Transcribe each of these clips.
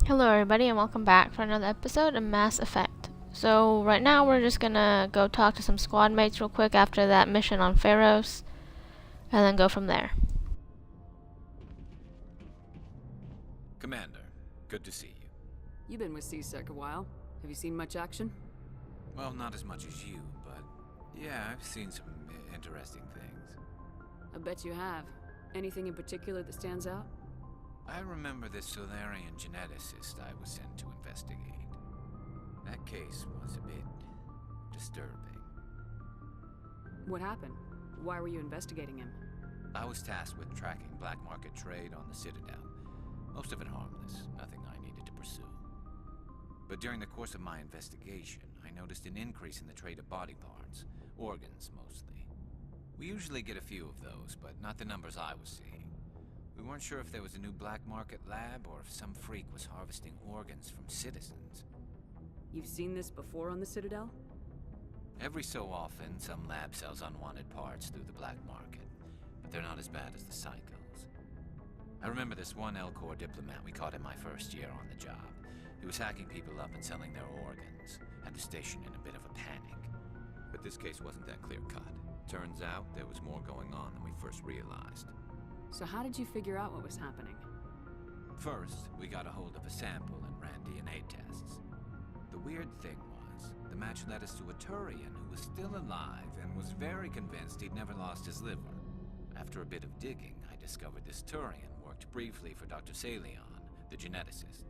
Hello everybody and welcome back for another episode of Mass Effect. So right now we're just gonna go talk to some squad mates real quick after that mission on Pharos, and then go from there. Commander, good to see you. You've been with C-Sec a while. Have you seen much action? Well, not as much as you, but yeah, I've seen some interesting things. I bet you have. Anything in particular that stands out? I remember this Solarian geneticist I was sent to investigate. That case was a bit disturbing. What happened? Why were you investigating him? I was tasked with tracking black market trade on the Citadel. Most of it harmless, nothing I needed to pursue. But during the course of my investigation, I noticed an increase in the trade of body parts, organs mostly. We usually get a few of those, but not the numbers I was seeing. We weren't sure if there was a new black market lab or if some freak was harvesting organs from citizens. You've seen this before on the Citadel? Every so often, some lab sells unwanted parts through the black market, but they're not as bad as the Psychos. I remember this one Elcor diplomat we caught in my first year on the job. He was hacking people up and selling their organs, had the station in a bit of a panic. But this case wasn't that clear-cut. Turns out there was more going on than we first realized. So how did you figure out what was happening? First, we got a hold of a sample and ran DNA tests. The weird thing was, the match led us to a Turian who was still alive and was very convinced he'd never lost his liver. After a bit of digging, I discovered this Turian worked briefly for Dr. Salion, the geneticist.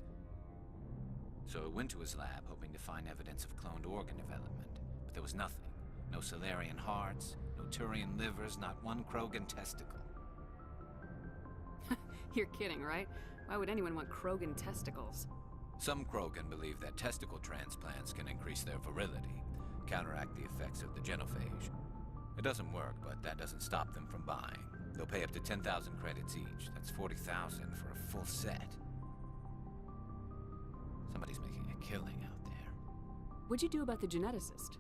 So I went to his lab hoping to find evidence of cloned organ development, but there was nothing. No Solarian hearts, no Turian livers, not one Krogan testicle. You're kidding, right? Why would anyone want Krogan testicles? Some Krogan believe that testicle transplants can increase their virility, counteract the effects of the genophage. It doesn't work, but that doesn't stop them from buying. They'll pay up to 10,000 credits each. That's 40,000 for a full set. Somebody's making a killing out there. What'd you do about the geneticist?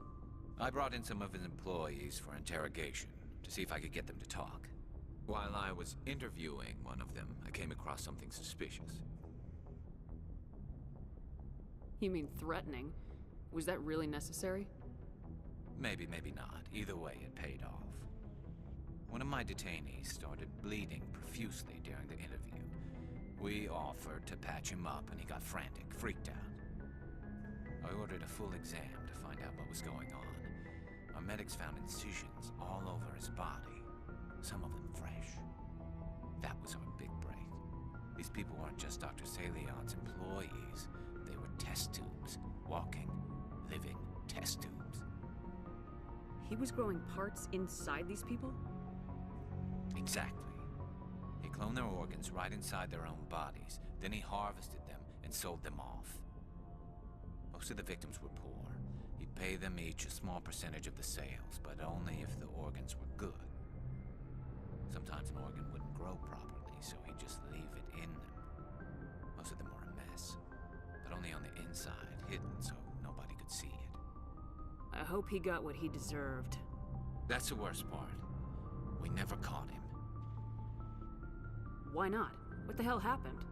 I brought in some of his employees for interrogation, to see if I could get them to talk. While I was interviewing one of them, I came across something suspicious. You mean threatening? Was that really necessary? Maybe, maybe not. Either way, it paid off. One of my detainees started bleeding profusely during the interview. We offered to patch him up, and he got frantic, freaked out. I ordered a full exam to find out what was going on. Our medics found incisions all over his body, some of them fresh. That was our big break. These people weren't just Dr. Salion's employees. They were test tubes. Walking, living test tubes. He was growing parts inside these people? Exactly. He cloned their organs right inside their own bodies. Then he harvested them and sold them off. Most of the victims were poor. He'd pay them each a small percentage of the sales, but only if the organs were good. Sometimes an organ wouldn't grow properly, so he'd just leave it in them. Most of them were a mess, but only on the inside, hidden so nobody could see it. I hope he got what he deserved. That's the worst part. We never caught him. Why not? What the hell happened?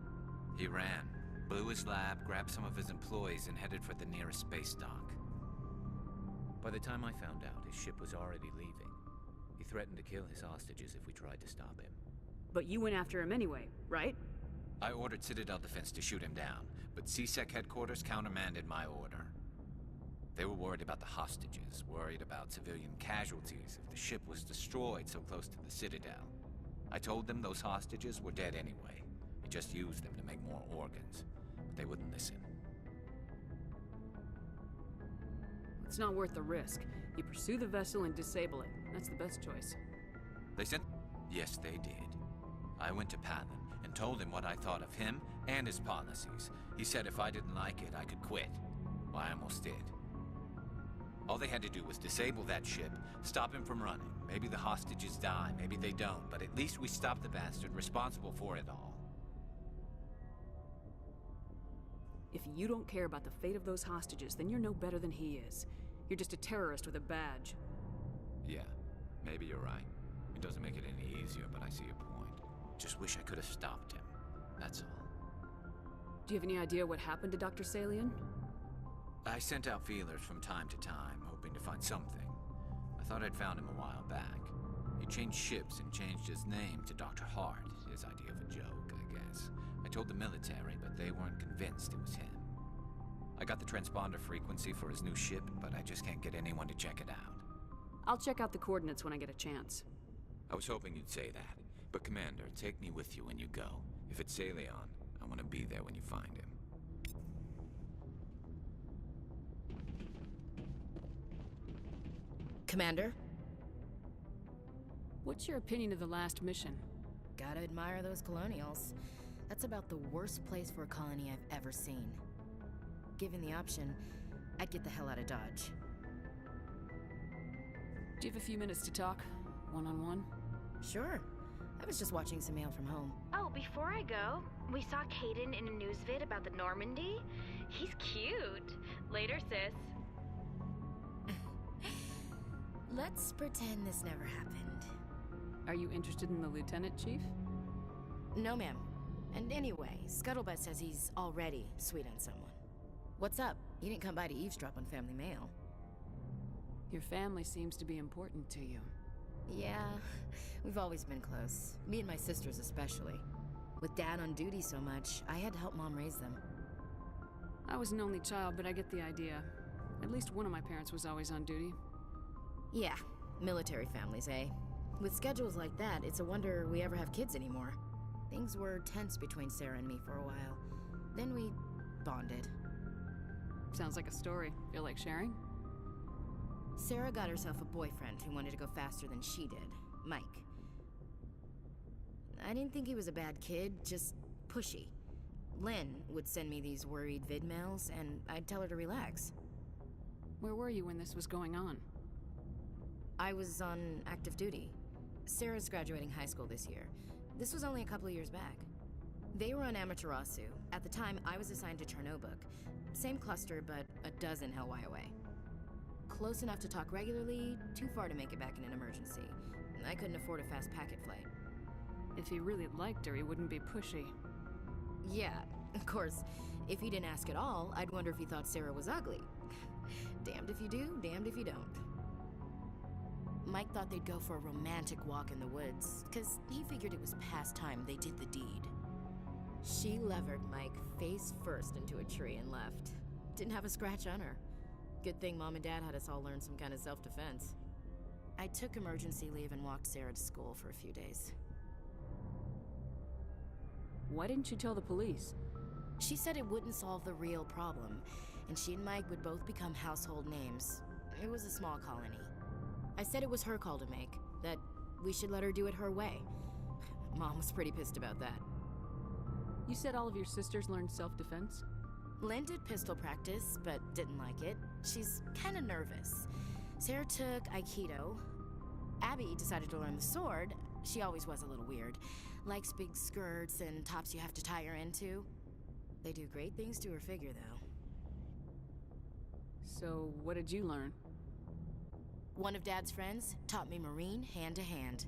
He ran, blew his lab, grabbed some of his employees, and headed for the nearest space dock. By the time I found out, his ship was already leaving. He threatened to kill his hostages if we tried to stop him. But you went after him anyway, right? I ordered Citadel Defense to shoot him down, but C-Sec headquarters countermanded my order. They were worried about the hostages, worried about civilian casualties if the ship was destroyed so close to the Citadel. I told them those hostages were dead anyway. We just used them to make more organs, but they wouldn't listen. It's not worth the risk. You pursue the vessel and disable it. That's the best choice. They sent... Yes, they did. I went to Pathan and told him what I thought of him and his policies. He said if I didn't like it, I could quit. Well, I almost did. All they had to do was disable that ship, stop him from running. Maybe the hostages die, maybe they don't, but at least we stopped the bastard responsible for it all. If you don't care about the fate of those hostages, then you're no better than he is. You're just a terrorist with a badge. Yeah, maybe you're right. It doesn't make it any easier, but I see your point. Just wish I could have stopped him. That's all. Do you have any idea what happened to Dr. Salian? I sent out feelers from time to time, hoping to find something. I thought I'd found him a while back. He changed ships and changed his name to Dr. Hart, his idea of a joke, I guess. I told the military, but they weren't convinced it was him. I got the transponder frequency for his new ship, but I just can't get anyone to check it out. I'll check out the coordinates when I get a chance. I was hoping you'd say that. But Commander, take me with you when you go. If it's Salion, I want to be there when you find him. Commander? What's your opinion of the last mission? Gotta admire those colonials. That's about the worst place for a colony I've ever seen. Given the option, I'd get the hell out of Dodge. Do you have a few minutes to talk? One-on-one? Sure. I was just watching some mail from home. Oh, before I go, we saw Caden in a news vid about the Normandy. He's cute. Later, sis. Let's pretend this never happened. Are you interested in the Lieutenant, Chief? No, ma'am. And anyway, Scuttlebutt says he's already sweet on someone. What's up? You didn't come by to eavesdrop on family mail. Your family seems to be important to you. Yeah, we've always been close. Me and my sisters especially. With Dad on duty so much, I had to help Mom raise them. I was an only child, but I get the idea. At least one of my parents was always on duty. Yeah, military families, eh? With schedules like that, it's a wonder we ever have kids anymore. Things were tense between Sarah and me for a while. Then we bonded. Sounds like a story. Feel like sharing? Sarah got herself a boyfriend who wanted to go faster than she did, Mike. I didn't think he was a bad kid, just pushy. Lynn would send me these worried vid mails, and I'd tell her to relax. Where were you when this was going on? I was on active duty. Sarah's graduating high school this year. This was only a couple of years back. They were on Amaterasu. At the time, I was assigned to Chernobog. Same cluster, but a dozen Hellwire away. Close enough to talk regularly, too far to make it back in an emergency. I couldn't afford a fast packet flight. If he really liked her, he wouldn't be pushy. Yeah, of course. If he didn't ask at all, I'd wonder if he thought Sarah was ugly. Damned if you do, damned if you don't. Mike thought they'd go for a romantic walk in the woods, because he figured it was past time they did the deed. She levered Mike face first into a tree and left. Didn't have a scratch on her. Good thing Mom and Dad had us all learn some kind of self-defense. I took emergency leave and walked Sarah to school for a few days. Why didn't you tell the police? She said it wouldn't solve the real problem, and she and Mike would both become household names. It was a small colony. I said it was her call to make, that we should let her do it her way. Mom was pretty pissed about that. You said all of your sisters learned self-defense? Lynn did pistol practice, but didn't like it. She's kinda nervous. Sarah took Aikido. Abby decided to learn the sword. She always was a little weird. Likes big skirts and tops you have to tie her into. They do great things to her figure, though. So, what did you learn? One of Dad's friends taught me Marine hand to hand.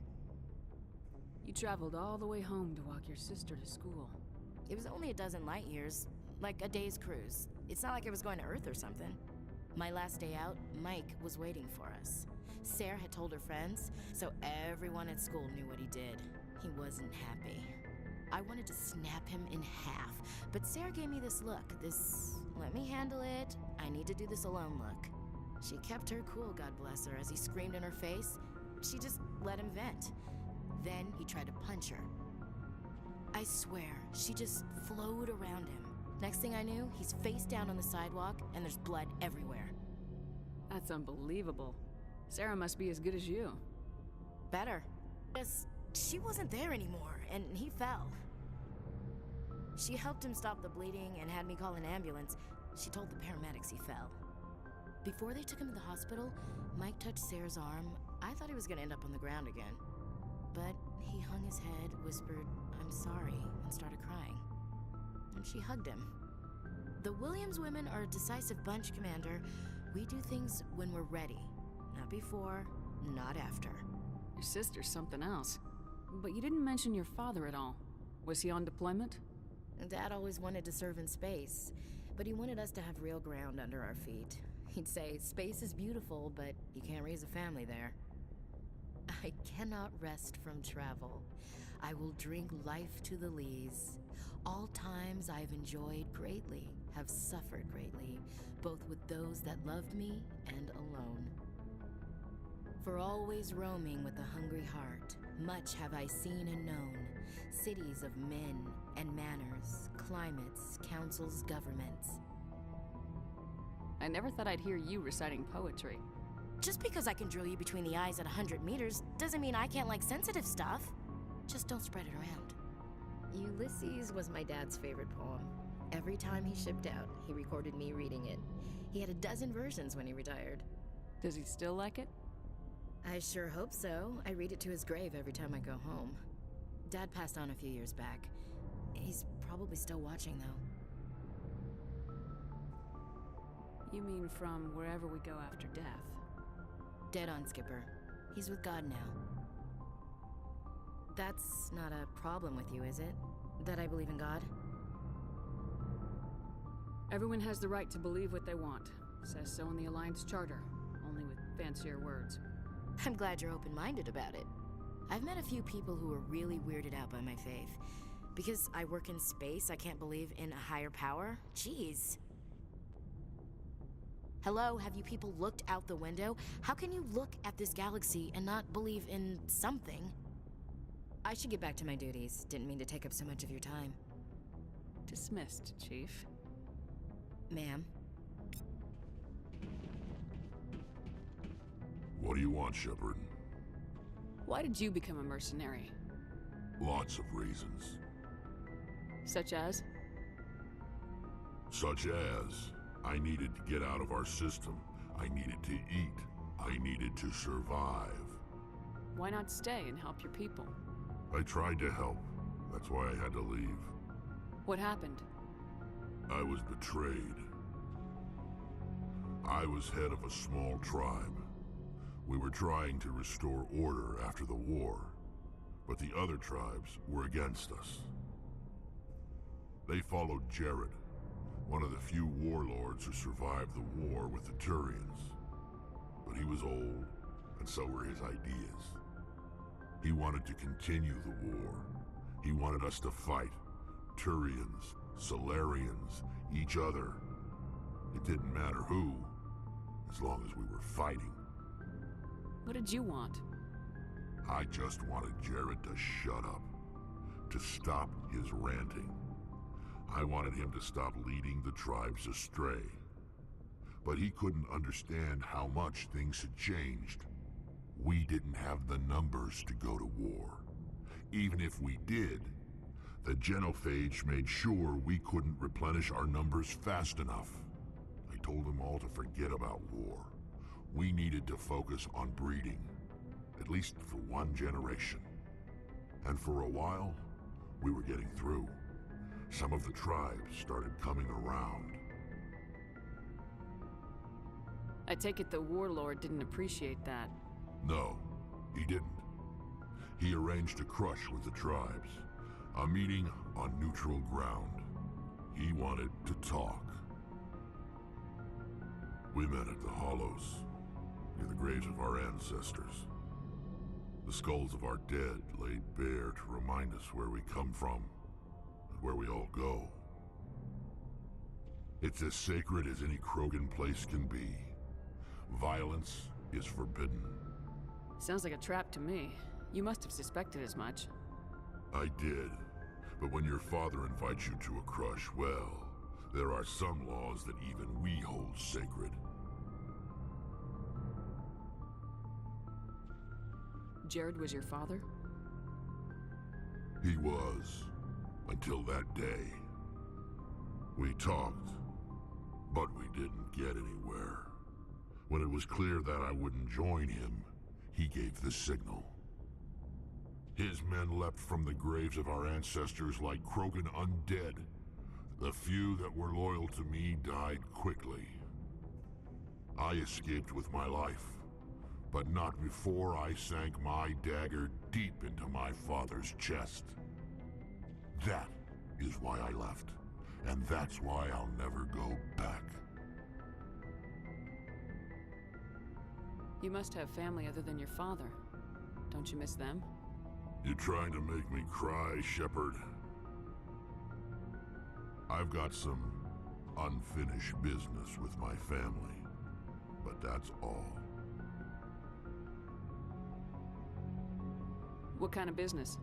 You traveled all the way home to walk your sister to school. It was only a dozen light years, like a day's cruise. It's not like I was going to Earth or something. My last day out, Mike was waiting for us. Sarah had told her friends, so everyone at school knew what he did. He wasn't happy. I wanted to snap him in half, but Sarah gave me this look, this let me handle it, I need to do this alone look. She kept her cool, God bless her, as he screamed in her face. She just let him vent. Then he tried to punch her. I swear, she just flowed around him. Next thing I knew, he's face down on the sidewalk, and there's blood everywhere. That's unbelievable. Sarah must be as good as you. Better. Just, she wasn't there anymore, and he fell. She helped him stop the bleeding and had me call an ambulance. She told the paramedics he fell. Before they took him to the hospital, Mike touched Sarah's arm. I thought he was gonna end up on the ground again. But he hung his head, whispered, "I'm sorry," and started crying. And she hugged him. The Williams women are a decisive bunch, Commander. We do things when we're ready. Not before, not after. Your sister's something else. But you didn't mention your father at all. Was he on deployment? Dad always wanted to serve in space, but he wanted us to have real ground under our feet. He'd say, space is beautiful, but you can't raise a family there. I cannot rest from travel. I will drink life to the lees. All times I've enjoyed greatly, have suffered greatly, both with those that loved me and alone. For always roaming with a hungry heart, much have I seen and known, cities of men and manners, climates, councils, governments. I never thought I'd hear you reciting poetry. Just because I can drill you between the eyes at 100 meters doesn't mean I can't like sensitive stuff. Just don't spread it around. Ulysses was my dad's favorite poem. Every time he shipped out, he recorded me reading it. He had a dozen versions when he retired. Does he still like it? I sure hope so. I read it to his grave every time I go home. Dad passed on a few years back. He's probably still watching, though. You mean from wherever we go after death? Dead on, Skipper. He's with God now. That's not a problem with you, is it? That I believe in God? Everyone has the right to believe what they want. Says so in the Alliance Charter, only with fancier words. I'm glad you're open-minded about it. I've met a few people who are really weirded out by my faith. Because I work in space, I can't believe in a higher power? Jeez. Hello, have you people looked out the window? How can you look at this galaxy and not believe in something? I should get back to my duties. Didn't mean to take up so much of your time. Dismissed, Chief. Ma'am. What do you want, Shepard? Why did you become a mercenary? Lots of reasons. Such as? Such as, I needed to get out of our system. I needed to eat. I needed to survive. Why not stay and help your people? I tried to help. That's why I had to leave. What happened? I was betrayed. I was head of a small tribe. We were trying to restore order after the war, but the other tribes were against us. They followed Jared, one of the few warlords who survived the war with the Turians. But he was old, and so were his ideas. He wanted to continue the war. He wanted us to fight. Turians, Solarians, each other. It didn't matter who, as long as we were fighting. What did you want? I just wanted Jared to shut up, to stop his ranting. I wanted him to stop leading the tribes astray. But he couldn't understand how much things had changed. We didn't have the numbers to go to war. Even if we did, the genophage made sure we couldn't replenish our numbers fast enough. I told them all to forget about war. We needed to focus on breeding, at least for one generation. And for a while, we were getting through. Some of the tribes started coming around. I take it the warlord didn't appreciate that. No, he didn't. He arranged a crush with the tribes, a meeting on neutral ground. He wanted to talk. We met at the Hollows, near the graves of our ancestors. The skulls of our dead laid bare to remind us where we come from and where we all go. It's as sacred as any Krogan place can be. Violence is forbidden. Sounds like a trap to me. You must have suspected as much. I did. But when your father invites you to a crush, well, there are some laws that even we hold sacred. Jared was your father? He was, until that day. We talked, but we didn't get anywhere. When it was clear that I wouldn't join him, he gave the signal. His men leapt from the graves of our ancestors like Krogan undead. The few that were loyal to me died quickly. I escaped with my life, but not before I sank my dagger deep into my father's chest. That is why I left. And that's why I'll never go back. You must have family other than your father. Don't you miss them? You're trying to make me cry, Shepard? I've got some unfinished business with my family, but that's all. What kind of business?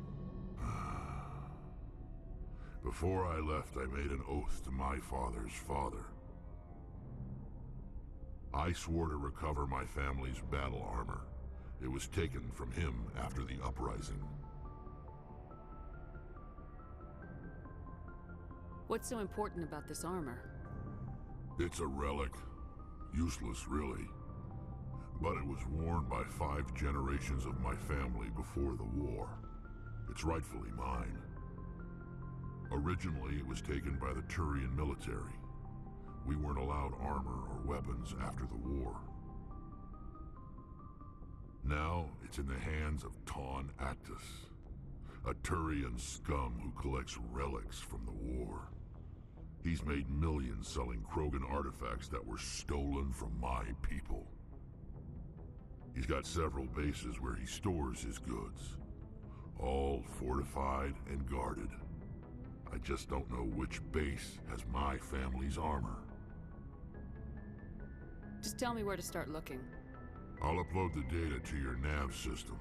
Before I left, I made an oath to my father's father. I swore to recover my family's battle armor. It was taken from him after the uprising. What's so important about this armor? It's a relic. Useless, really. But it was worn by 5 generations of my family before the war. It's rightfully mine. Originally, it was taken by the Turian military. We weren't allowed armor or weapons after the war. Now, it's in the hands of Ton Actus, a Turian scum who collects relics from the war. He's made millions selling Krogan artifacts that were stolen from my people. He's got several bases where he stores his goods, all fortified and guarded. I just don't know which base has my family's armor. Just tell me where to start looking. I'll upload the data to your nav system.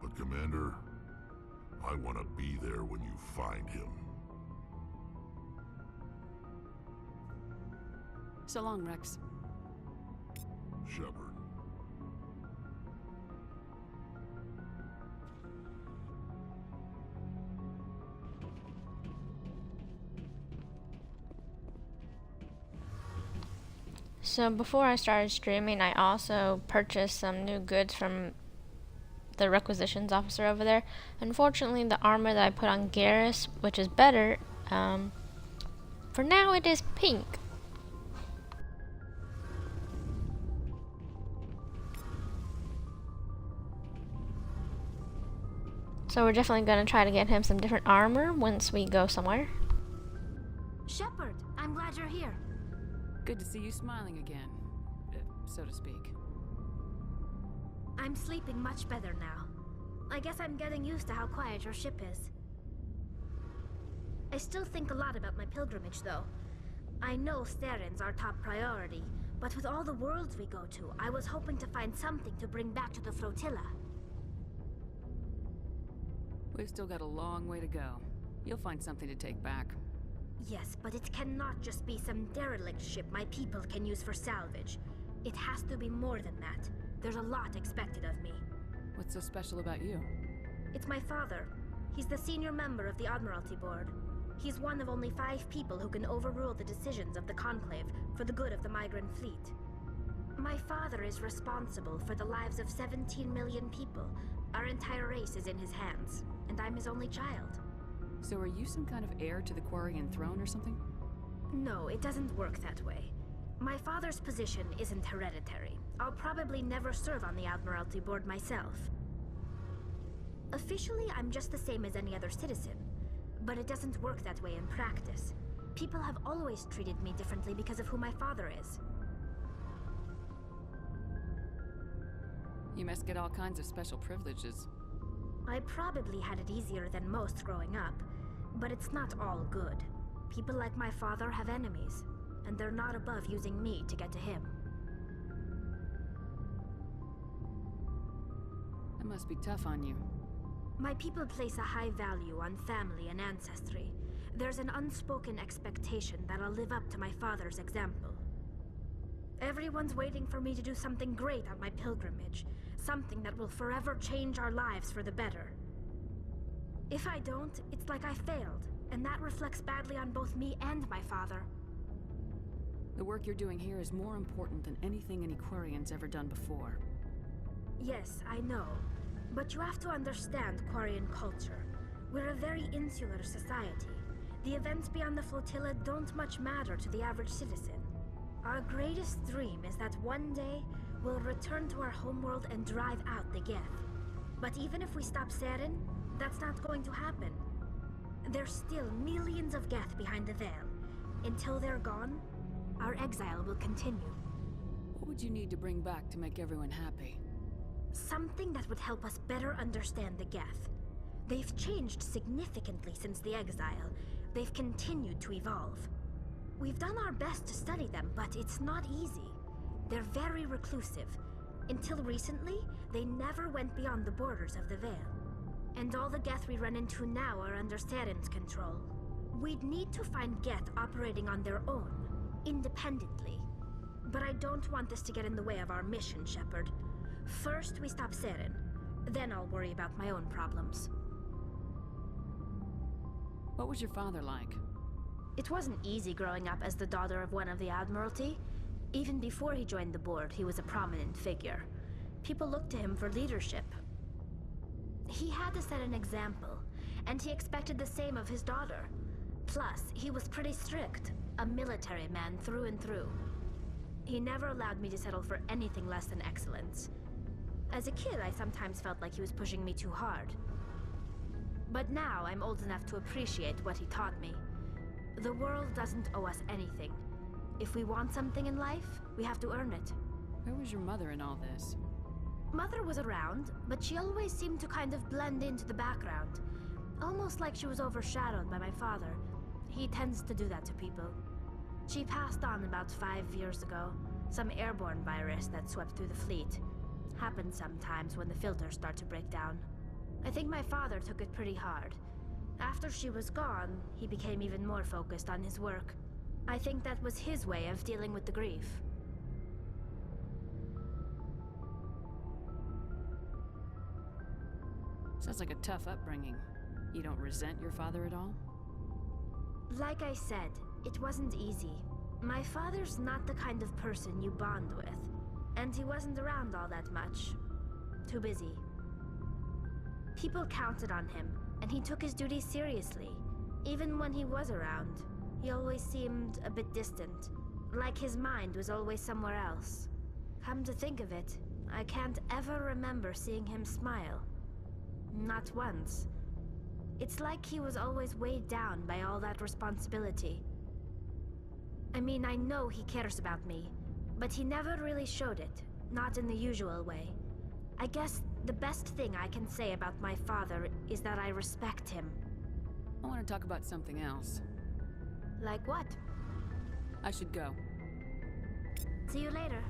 But Commander, I want to be there when you find him. So long, Rex. Shepard. So before I started streaming, I also purchased some new goods from the requisitions officer over there. Unfortunately, the armor that I put on Garrus, which is better, for now it is pink. So we're definitely going to try to get him some different armor once we go somewhere. Shepard, I'm glad you're here. Good to see you smiling again, so to speak. I'm sleeping much better now. I guess I'm getting used to how quiet your ship is. I still think a lot about my pilgrimage, though. I know Steren's our top priority, but with all the worlds we go to, I was hoping to find something to bring back to the flotilla. We've still got a long way to go. You'll find something to take back. Yes, but it cannot just be some derelict ship my people can use for salvage. It has to be more than that. There's a lot expected of me. What's so special about you? It's my father. He's the senior member of the Admiralty Board. He's one of only 5 people who can overrule the decisions of the Conclave for the good of the migrant fleet. My father is responsible for the lives of 17 million people. Our entire race is in his hands, and I'm his only child. So are you some kind of heir to the Quarian throne or something? No, it doesn't work that way. My father's position isn't hereditary. I'll probably never serve on the Admiralty Board myself. Officially, I'm just the same as any other citizen. But it doesn't work that way in practice. People have always treated me differently because of who my father is. You must get all kinds of special privileges. I probably had it easier than most growing up, but it's not all good. People like my father have enemies, and they're not above using me to get to him. That must be tough on you. My people place a high value on family and ancestry. There's an unspoken expectation that I'll live up to my father's example. Everyone's waiting for me to do something great on my pilgrimage, something that will forever change our lives for the better. If I don't, it's like I failed, and that reflects badly on both me and my father. The work you're doing here is more important than anything any Quarian's ever done before. Yes, I know. But you have to understand Quarian culture. We're a very insular society. The events beyond the flotilla don't much matter to the average citizen. Our greatest dream is that one day, we'll return to our homeworld and drive out the Geth. But even if we stop Saren, that's not going to happen. There's still millions of Geth behind the veil. Until they're gone, our exile will continue. What would you need to bring back to make everyone happy? Something that would help us better understand the Geth. They've changed significantly since the exile. They've continued to evolve. We've done our best to study them, but it's not easy. They're very reclusive. Until recently, they never went beyond the borders of the Veil. And all the Geth we run into now are under Saren's control. We'd need to find Geth operating on their own, independently. But I don't want this to get in the way of our mission, Shepard. First, we stop Saren. Then I'll worry about my own problems. What was your father like? It wasn't easy growing up as the daughter of one of the Admiralty. Even before he joined the board, he was a prominent figure. People looked to him for leadership. He had to set an example, and he expected the same of his daughter. Plus, he was pretty strict, a military man through and through. He never allowed me to settle for anything less than excellence. As a kid, I sometimes felt like he was pushing me too hard. But now, I'm old enough to appreciate what he taught me. The world doesn't owe us anything. If we want something in life, we have to earn it. Where was your mother in all this? Mother was around, but she always seemed to kind of blend into the background. Almost like she was overshadowed by my father. He tends to do that to people. She passed on about 5 years ago. Some airborne virus that swept through the fleet. Happens sometimes when the filters start to break down. I think my father took it pretty hard. After she was gone, he became even more focused on his work. I think that was his way of dealing with the grief. Sounds like a tough upbringing. You don't resent your father at all? Like I said, it wasn't easy. My father's not the kind of person you bond with. And he wasn't around all that much. Too busy. People counted on him, and he took his duties seriously. Even when he was around, he always seemed a bit distant. Like his mind was always somewhere else. Come to think of it, I can't ever remember seeing him smile. Not once. It's like he was always weighed down by all that responsibility. I mean, I know he cares about me, but he never really showed it, not in the usual way. I guess the best thing I can say about my father is that I respect him. I want to talk about something else. Like what? I should go. See you later.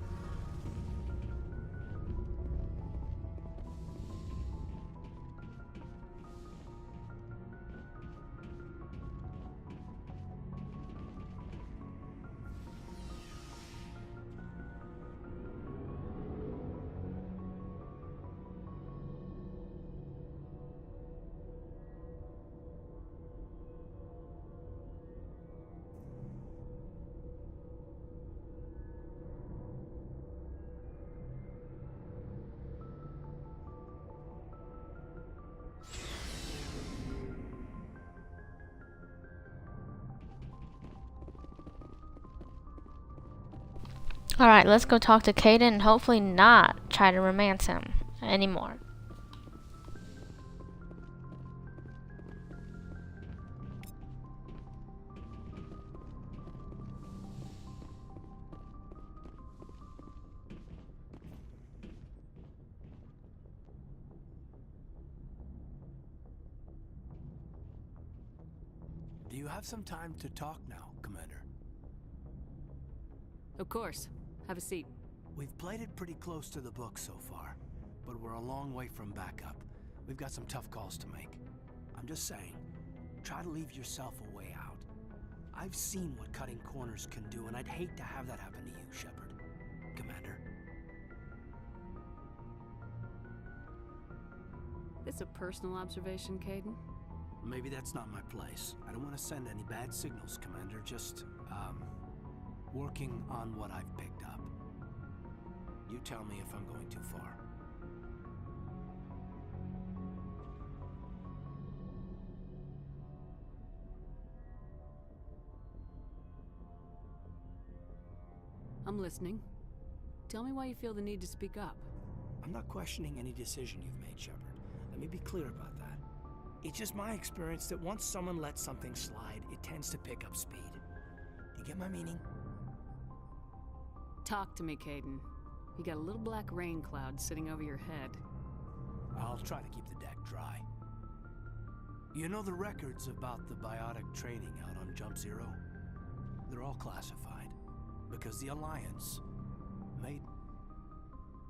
Alright, let's go talk to Kaidan and hopefully not try to romance him anymore. Do you have some time to talk now, Commander? Of course. Have a seat. We've played it pretty close to the book so far, but we're a long way from backup. We've got some tough calls to make. I'm just saying, try to leave yourself a way out. I've seen what cutting corners can do, and I'd hate to have that happen to you, Shepard. Commander. This a personal observation, Kaidan? Maybe that's not my place. I don't want to send any bad signals, Commander. Just, working on what I've picked up. You tell me if I'm going too far. I'm listening. Tell me why you feel the need to speak up. I'm not questioning any decision you've made, Shepard. Let me be clear about that. It's just my experience that once someone lets something slide, it tends to pick up speed. Do you get my meaning? Talk to me, Caden. You got a little black rain cloud sitting over your head. I'll try to keep the deck dry. You know the records about the biotic training out on Jump Zero? They're all classified, because the Alliance made...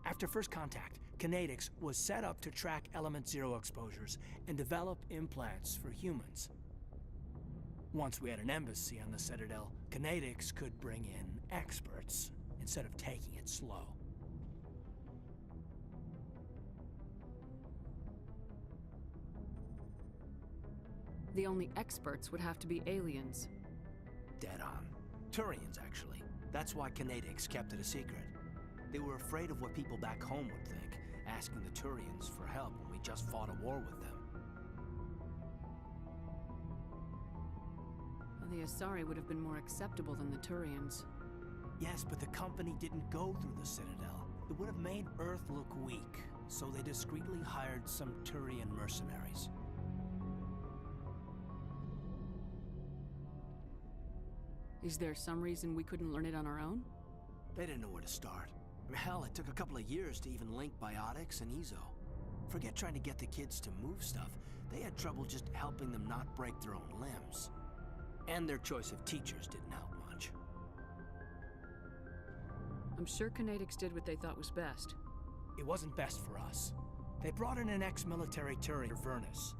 After first contact, Kinetics was set up to track Element Zero exposures and develop implants for humans. Once we had an embassy on the Citadel, Kinetics could bring in experts instead of taking it slow. The only experts would have to be aliens. Dead on. Turians, actually. That's why Kinetics kept it a secret. They were afraid of what people back home would think, asking the Turians for help when we just fought a war with them. The Asari would have been more acceptable than the Turians. Yes, but the company didn't go through the Citadel. It would have made Earth look weak, so they discreetly hired some Turian mercenaries. Is there some reason we couldn't learn it on our own? They didn't know where to start. Hell, it took a couple of years to even link biotics and Ezo. Forget trying to get the kids to move stuff. They had trouble just helping them not break their own limbs. And their choice of teachers didn't help much. I'm sure Kinetics did what they thought was best. It wasn't best for us. They brought in an ex-military Turian, Vernus.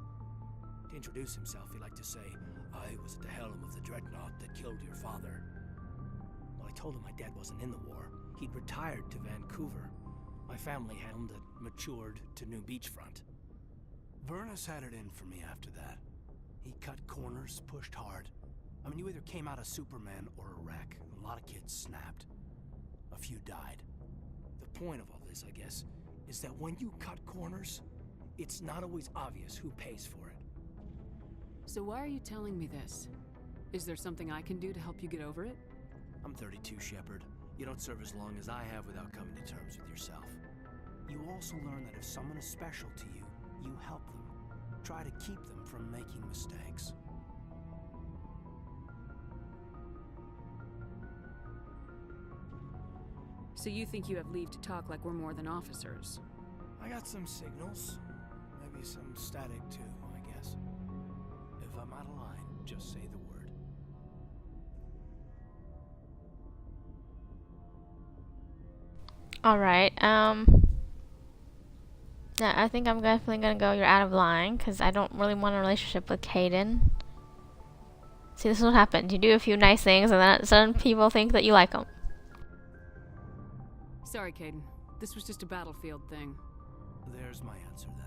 To introduce himself, he liked to say, "I was at the helm of the dreadnought that killed your father." Well, I told him my dad wasn't in the war. He'd retired to Vancouver. My family helmed it, matured to New Beachfront. Vernus had it in for me after that. He cut corners, pushed hard. I mean, you either came out a Superman or a wreck. A lot of kids snapped. A few died. The point of all this, I guess, is that when you cut corners, it's not always obvious who pays for it. So why are you telling me this? Is there something I can do to help you get over it? I'm 32, Shepard. You don't serve as long as I have without coming to terms with yourself. You also learn that if someone is special to you, you help them. Try to keep them from making mistakes. So you think you have leave to talk like we're more than officers? I got some signals. Maybe some static too, I guess. If I'm out of line, just say the word. Alright, yeah, I think I'm definitely gonna go, you're out of line, because I don't really want a relationship with Caden. See, this is what happens. You do a few nice things, and then some people think that you like them. Sorry, Caden. This was just a battlefield thing. There's my answer then.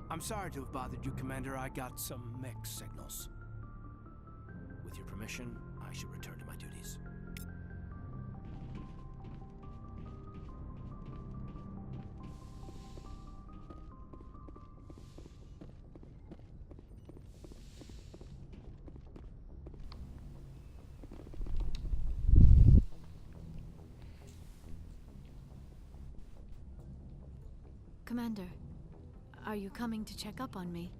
I'm sorry to have bothered you, Commander. I got some mixed signals. With your permission, I should return to my duties. Commander, are you coming to check up on me?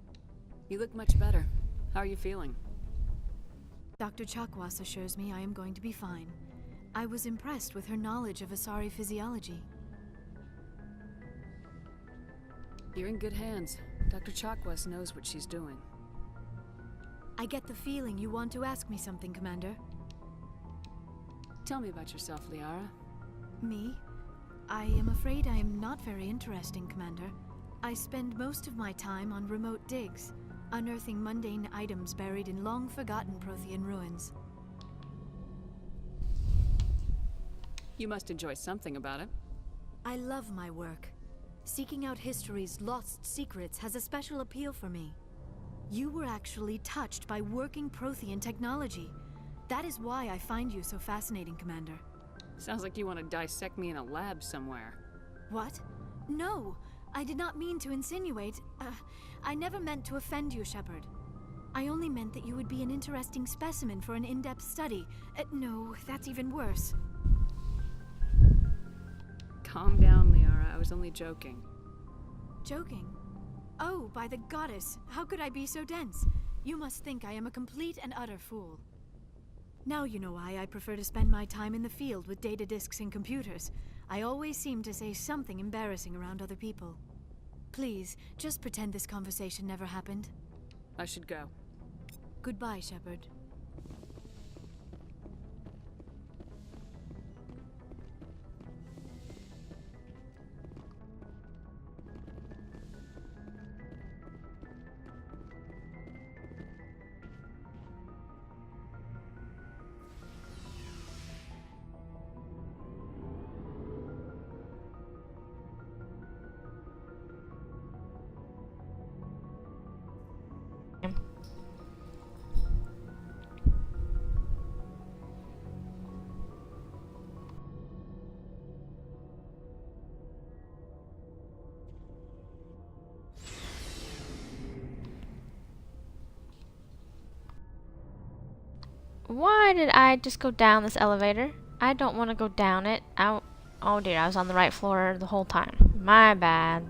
You look much better. How are you feeling? Dr. Chakwas assures me I am going to be fine. I was impressed with her knowledge of Asari physiology. You're in good hands. Dr. Chakwas knows what she's doing. I get the feeling you want to ask me something, Commander. Tell me about yourself, Liara. Me? I am afraid I am not very interesting, Commander. I spend most of my time on remote digs, unearthing mundane items buried in long-forgotten Prothean ruins. You must enjoy something about it. I love my work. Seeking out history's lost secrets has a special appeal for me. You were actually touched by working Prothean technology. That is why I find you so fascinating, Commander. Sounds like you want to dissect me in a lab somewhere. What? No! I did not mean to insinuate. I never meant to offend you, Shepard. I only meant that you would be an interesting specimen for an in-depth study. No, that's even worse. Calm down, Liara. I was only joking. Joking? Oh, by the goddess, how could I be so dense? You must think I am a complete and utter fool. Now you know why I prefer to spend my time in the field with data disks and computers. I always seem to say something embarrassing around other people. Please, just pretend this conversation never happened. I should go. Goodbye, Shepard. Why did I just go down this elevator? I don't want to go down it. Oh dear, I was on the right floor the whole time. My bad.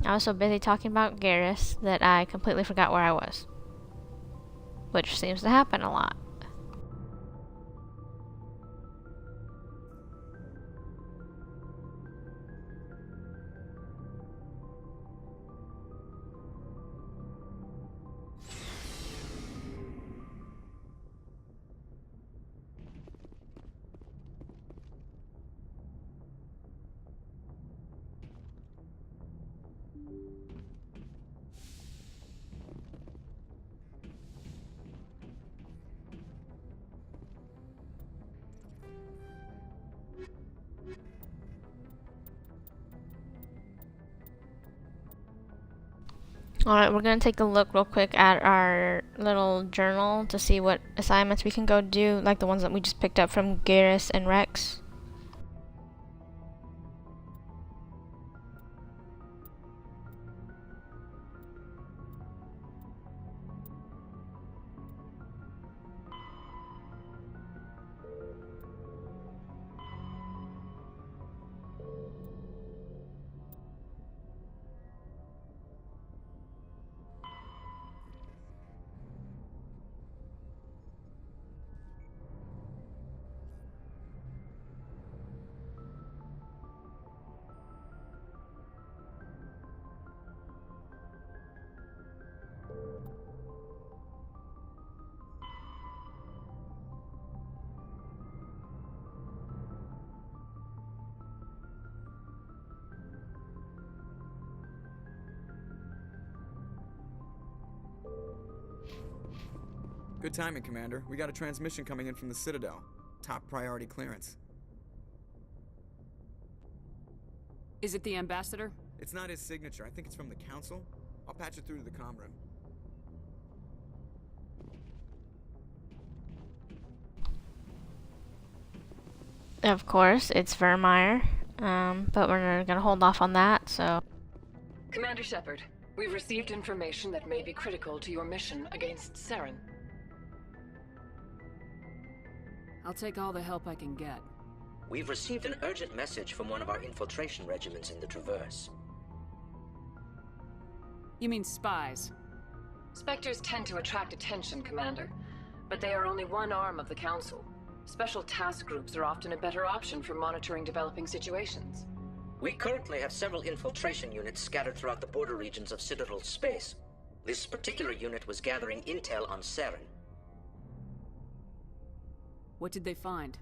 I was so busy talking about Garrus that I completely forgot where I was. Which seems to happen a lot. Alright, we're gonna take a look real quick at our little journal to see what assignments we can go do, like the ones that we just picked up from Garrus and Rex. Good timing, Commander. We got a transmission coming in from the Citadel. Top priority clearance. Is it the Ambassador? It's not his signature. I think it's from the Council. I'll patch it through to the comm room. Of course, it's Vermeer, but we're gonna hold off on that, so... Commander Shepard, we've received information that may be critical to your mission against Saren. I'll take all the help I can get. We've received an urgent message from one of our infiltration regiments in the Traverse. You mean spies? Spectres tend to attract attention, Commander, but they are only one arm of the Council. Special task groups are often a better option for monitoring developing situations. We currently have several infiltration units scattered throughout the border regions of Citadel space. This particular unit was gathering intel on Saren. What did they find?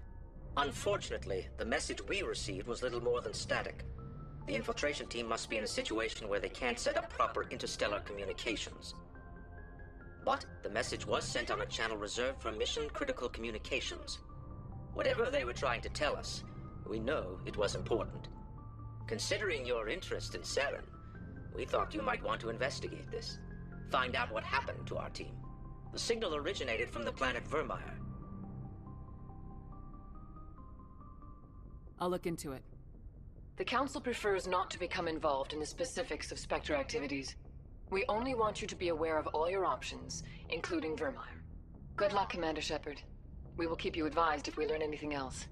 Unfortunately, the message we received was little more than static. The infiltration team must be in a situation where they can't set up proper interstellar communications. But the message was sent on a channel reserved for mission-critical communications. Whatever they were trying to tell us, we know it was important. Considering your interest in Saren, we thought you might want to investigate this. Find out what happened to our team. The signal originated from the planet Vermeer. I'll look into it. The Council prefers not to become involved in the specifics of Spectre activities. We only want you to be aware of all your options, including Vermeer. Good luck, Commander Shepard. We will keep you advised if we learn anything else.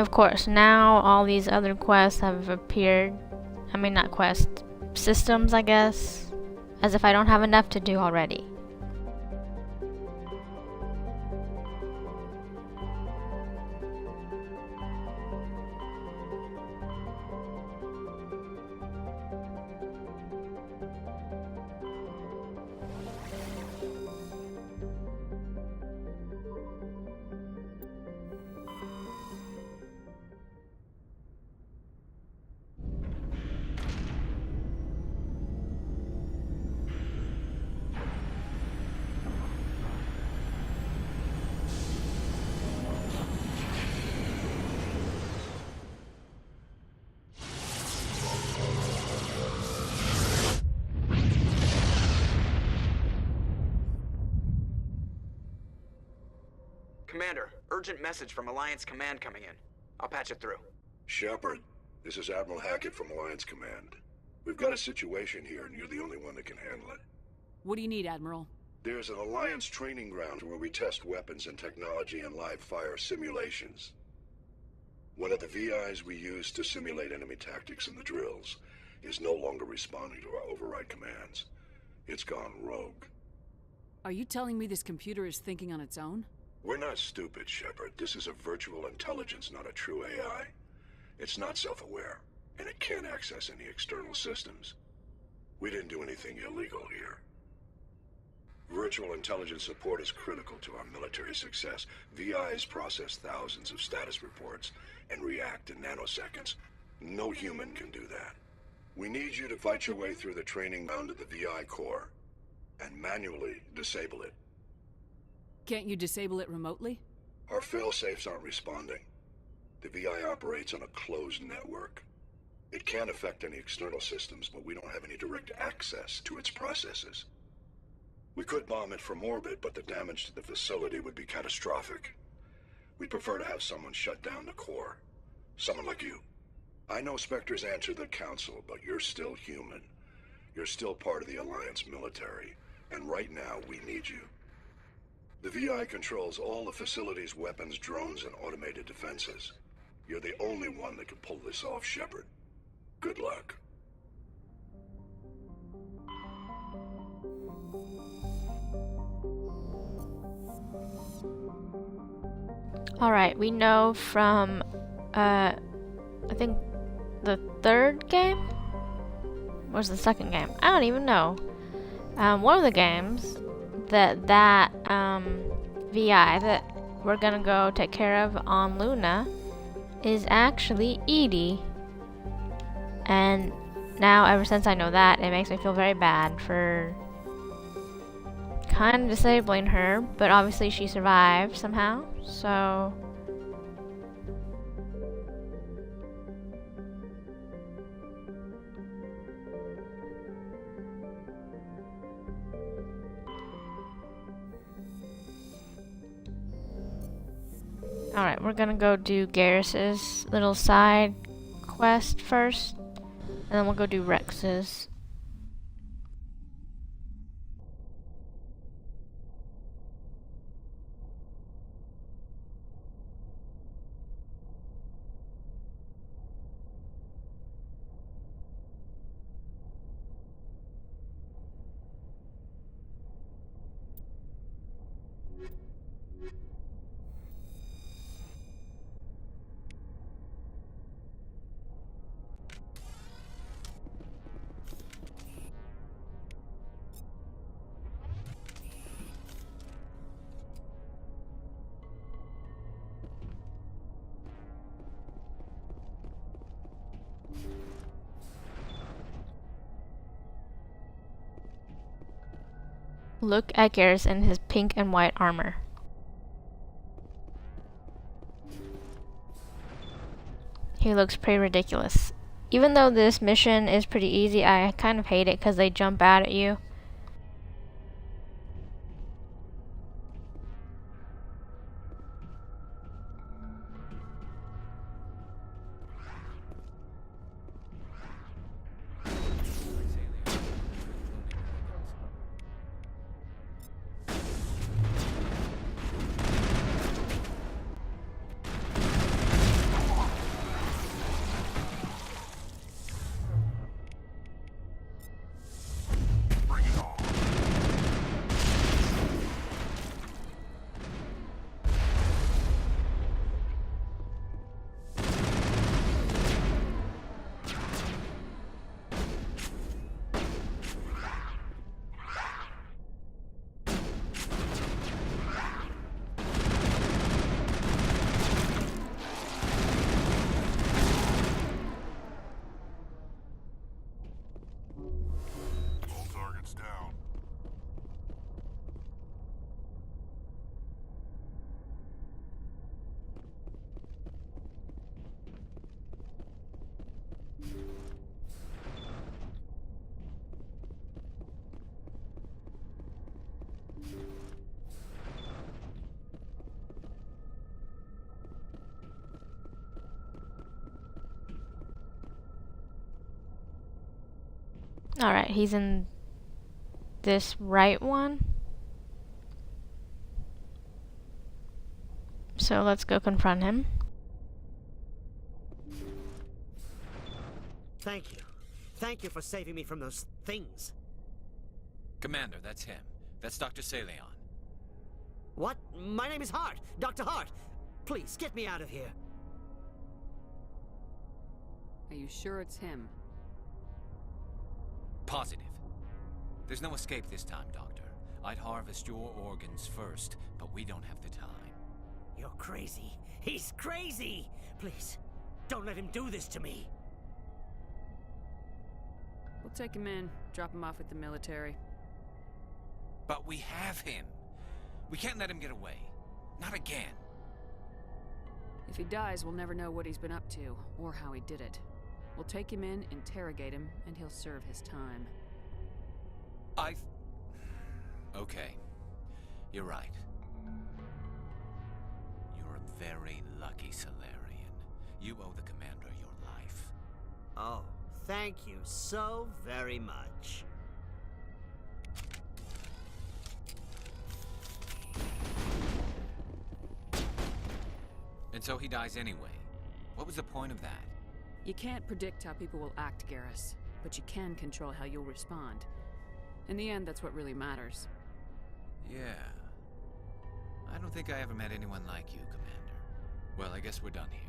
Of course, now all these other quests have appeared. I mean, not quests, systems, I guess. As if I don't have enough to do already. Commander, urgent message from Alliance Command coming in. I'll patch it through. Shepard, this is Admiral Hackett from Alliance Command. We've got a situation here, and you're the only one that can handle it. What do you need, Admiral? There's an Alliance training ground where we test weapons and technology in live fire simulations. One of the VIs we use to simulate enemy tactics in the drills is no longer responding to our override commands. It's gone rogue. Are you telling me this computer is thinking on its own? We're not stupid, Shepard. This is a virtual intelligence, not a true AI. It's not self-aware, and it can't access any external systems. We didn't do anything illegal here. Virtual intelligence support is critical to our military success. VIs process thousands of status reports and react in nanoseconds. No human can do that. We need you to fight your way through the training ground of the VI core and manually disable it. Can't you disable it remotely? Our failsafes aren't responding. The VI operates on a closed network. It can affect any external systems, but we don't have any direct access to its processes. We could bomb it from orbit, but the damage to the facility would be catastrophic. We'd prefer to have someone shut down the core. Someone like you. I know Spectres answer the Council, but you're still human. You're still part of the Alliance military, and right now we need you. The VI controls all the facility's weapons, drones, and automated defenses. You're the only one that can pull this off, Shepard. Good luck. Alright, we know from, I think the third game? Where's the second game? I don't even know. One of the games that VI that we're gonna go take care of on Luna is actually EDI. And now, ever since I know that, it makes me feel very bad for kind of disabling her, but obviously she survived somehow, so... Alright, we're gonna go do Garrus's little side quest first, and then we'll go do Rex's. Look at Garrus in his pink and white armor. He looks pretty ridiculous. Even though this mission is pretty easy, I kind of hate it because they jump out at you. Alright, he's in this right one. So let's go confront him. Thank you. Thank you for saving me from those things. Commander, that's him. That's Dr. Saleon. What? My name is Hart. Dr. Hart. Please, get me out of here. Are you sure it's him? Positive. There's no escape this time, Doctor. I'd harvest your organs first, but we don't have the time. You're crazy. He's crazy! Please, don't let him do this to me. We'll take him in, drop him off at the military. But we have him. We can't let him get away. Not again. If he dies, we'll never know what he's been up to, or how he did it. We'll take him in, interrogate him, and he'll serve his time. Okay. You're right. You're a very lucky Salarian. You owe the Commander your life. Oh, thank you so very much. And so he dies anyway. What was the point of that? You can't predict how people will act, Garrus, but you can control how you'll respond. In the end, that's what really matters. Yeah. I don't think I ever met anyone like you, Commander. Well, I guess we're done here.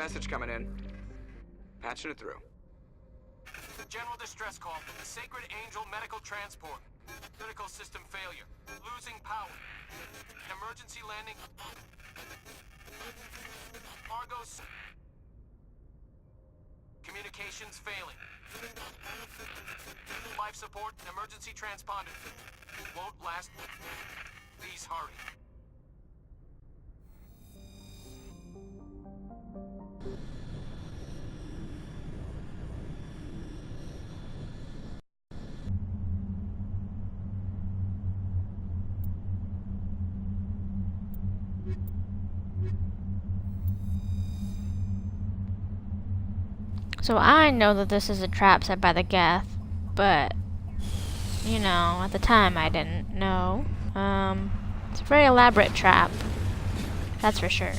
message coming in. Patching it through. General distress call from the Sacred Angel Medical Transport. Critical system failure. Losing power. Emergency landing. Argos. Communications failing. Life support and emergency transponder. Won't last. Please hurry. So I know that this is a trap set by the Geth, but, you know, at the time I didn't know. It's a very elaborate trap, that's for sure.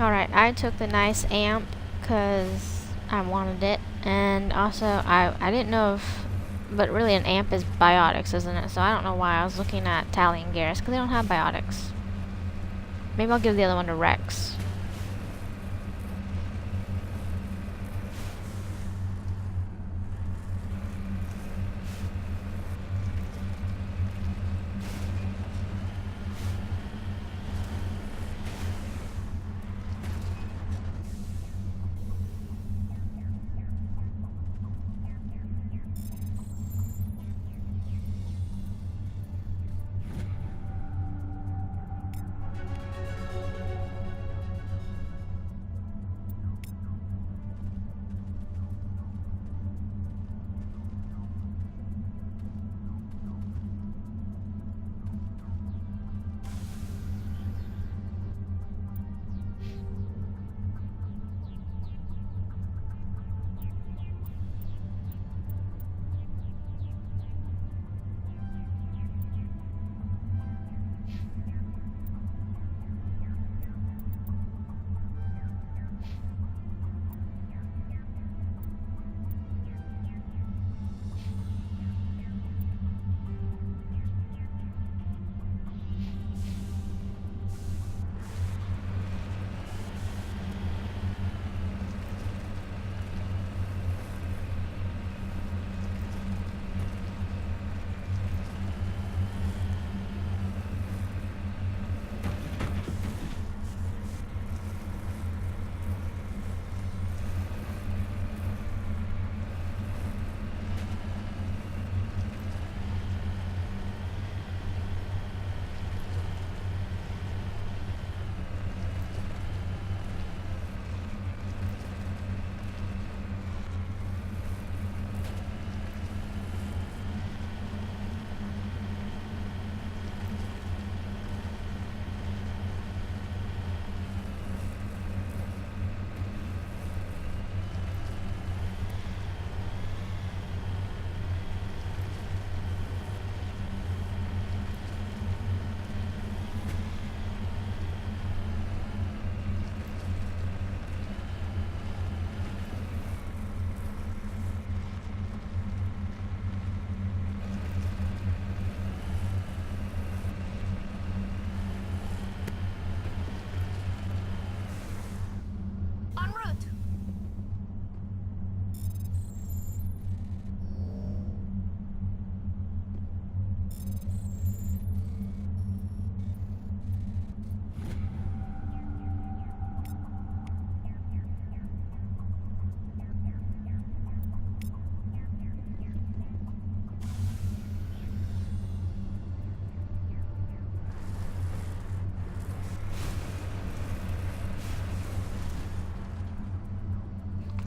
Alright, I took the nice amp because I wanted it, and also I didn't know if, but really an amp is biotics, isn't it? So I don't know why I was looking at Tali and Garrus, because they don't have biotics. Maybe I'll give the other one to Rex.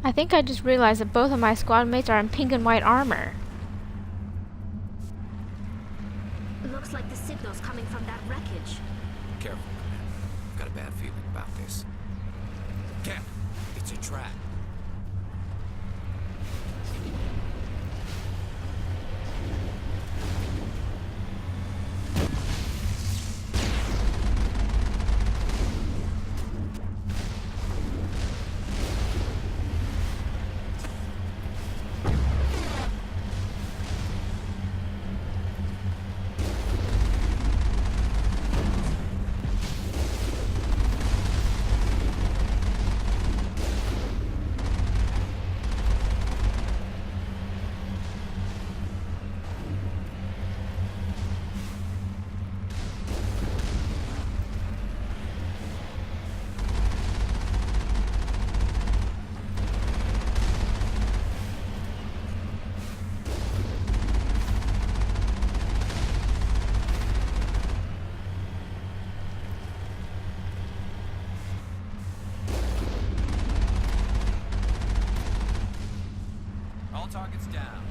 I think I just realized that both of my squad mates are in pink and white armor. Looks like the signal's coming from that wreckage. Careful, Commander. I've got a bad feeling about this. Captain, it's a trap. All targets down.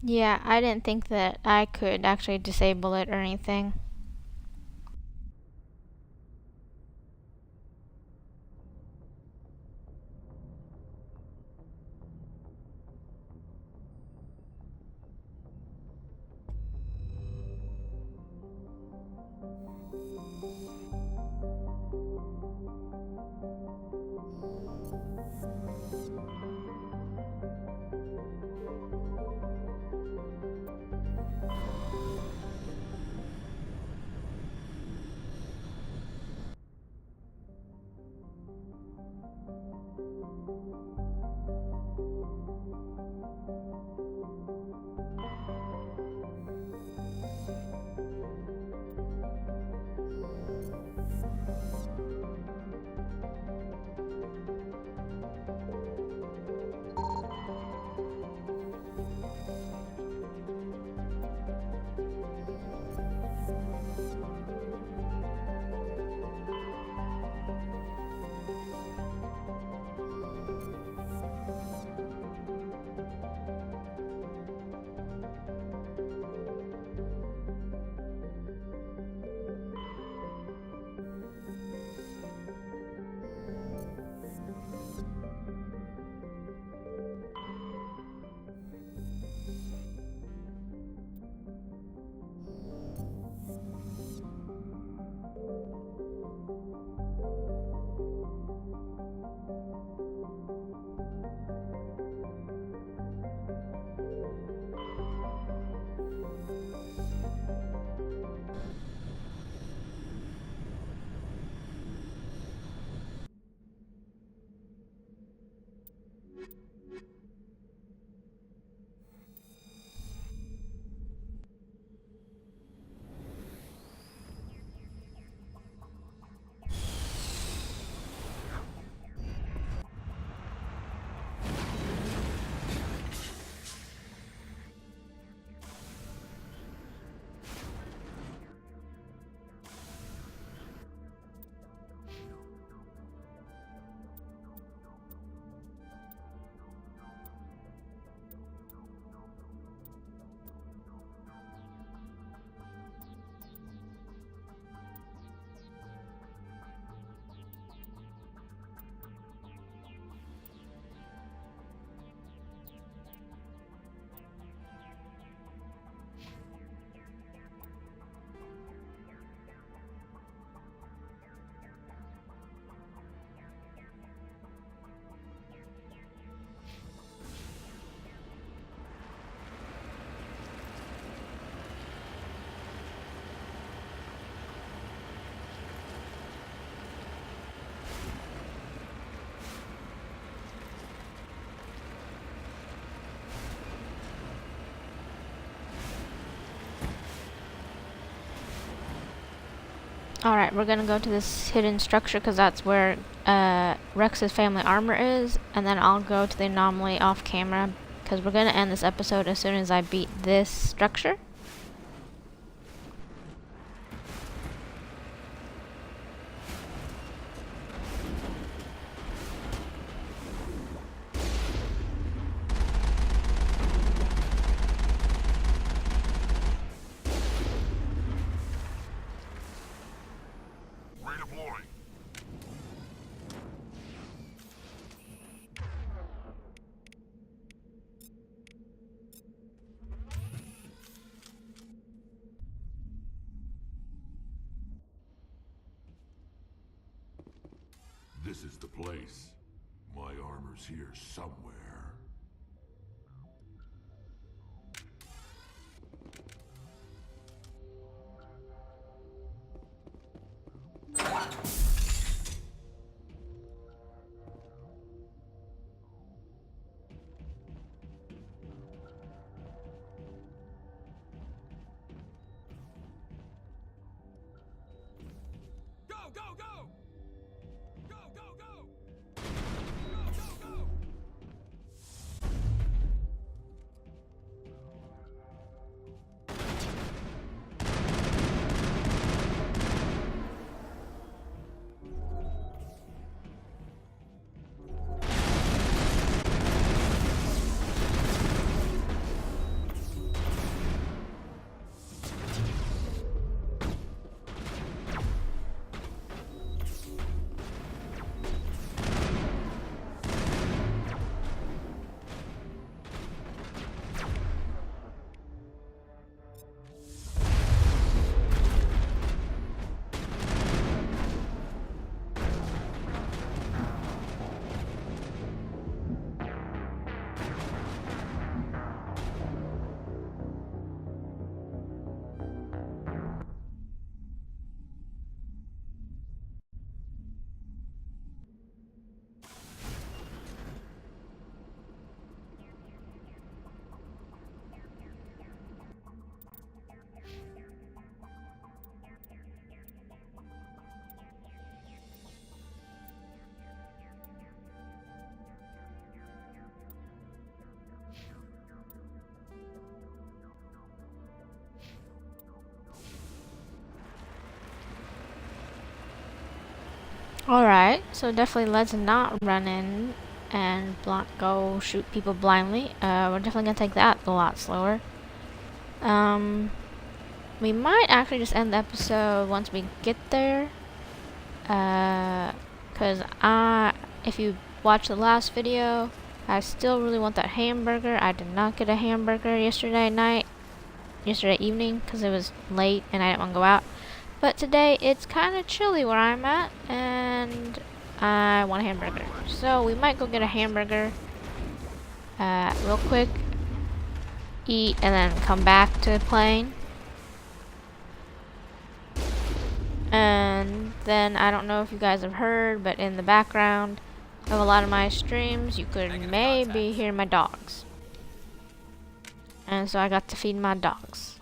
Yeah, I didn't think that I could actually disable it or anything. Alright, we're gonna go to this hidden structure because that's where Rex's family armor is, and then I'll go to the anomaly off camera because we're gonna end this episode as soon as I beat this structure. Redeploying. This is the place. My armor's here somewhere. Go, go, go! Go, go, go! Alright, so definitely let's not run in and go shoot people blindly. We're definitely gonna take that a lot slower. We might actually just end the episode once we get there. Cause if you watch the last video, I still really want that hamburger. I did not get a hamburger yesterday evening, cause it was late and I didn't want to go out. But today it's kind of chilly where I'm at, and I want a hamburger. So we might go get a hamburger real quick, eat, and then come back to playing. And then I don't know if you guys have heard, but in the background of a lot of my streams, you could maybe hear my dogs. And so I got to feed my dogs.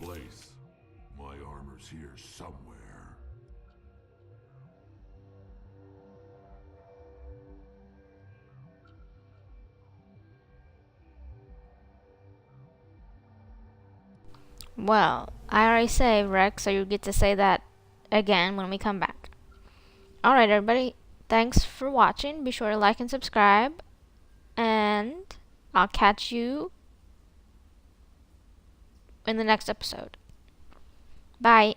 place. My armor's here somewhere. Well, I already saved Rex, so you get to say that again when we come back. Alright, everybody. Thanks for watching. Be sure to like and subscribe. And I'll catch you in the next episode. Bye.